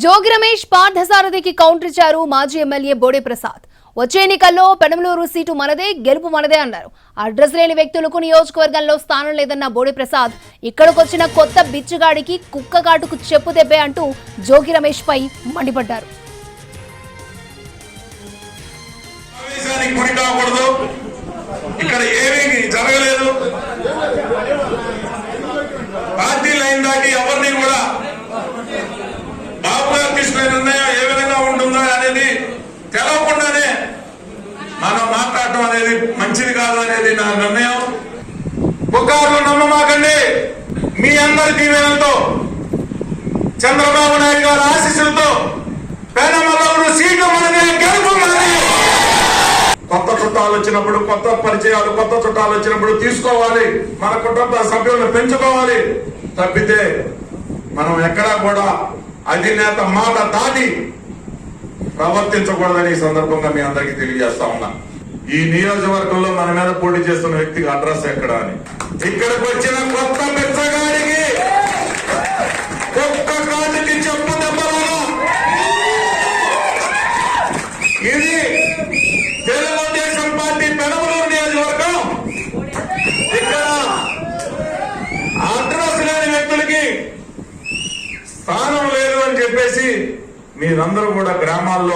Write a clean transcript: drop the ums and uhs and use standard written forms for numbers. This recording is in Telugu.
జోగి రమేష్ పార్థసారథికి కౌంటర్ ఇచ్చారు మాజీ ఎమ్మెల్యే బోడే ప్రసాద్. వచ్చే ఎన్నికల్లో పెనమలూరు సీటు మనదే, గెలుపు మనదే అన్నారు. అడ్రస్ లేని వ్యక్తులకు నియోజకవర్గంలో స్థానం లేదన్న బోడే ప్రసాద్ ఇక్కడికొచ్చిన కొత్త బిచ్చగాడికి కుక్క కాటుకు చెప్పు దెబ్బే అంటూ జోగి రమేష్ పై మండిపడ్డారు. ఇక్కడ ఏమీ జరగలేదు. పార్టీ లైన్ దాటి ఎవరిని కూడా బాబు గారు తీసుకునే నిర్ణయం ఏ విధంగా ఉంటుందో అనేది తెలవకుండానే మనం మాట్లాడటం అనేది మంచిది కాదు అనేది నా నిర్ణయం. పుకార్లు నమ్మమాకండి. మీ అందరి దీవెనలతో, చంద్రబాబు నాయుడు గారి ఆశీస్సులతో పెనమలూరు సీటు మనదే, గెలుపు మనదే. కొత్త చుట్టాలు వచ్చినప్పుడు, కొత్త పరిచయాలు, కొత్త చుట్టాలు వచ్చినప్పుడు తీసుకోవాలి, మన కుటుంబ సభ్యులను పెంచుకోవాలి. తప్పితే మనం ఎక్కడా కూడా అధినేత మాట దాటి ప్రవర్తించకూడదని ఈ సందర్భంగా మీ అందరికీ తెలియజేస్తా ఉన్నా. ఈ నియోజకవర్గంలో మన మీద పోటీ చేస్తున్న వ్యక్తికి అడ్రస్ ఎక్కడ అని, ఇక్కడికి వచ్చిన కొత్త పెద్దగాడికి ఒక్క కాటికి చెప్పు దెబ్బలాగా ఇది తెలుగుదేశం పార్టీ పెనమలూరు నియోజకవర్గం. ఇక్కడ అడ్రస్ లేని వ్యక్తులకి స్థానం లేదు అని చెప్పేసి మీరందరూ కూడా గ్రామాల్లో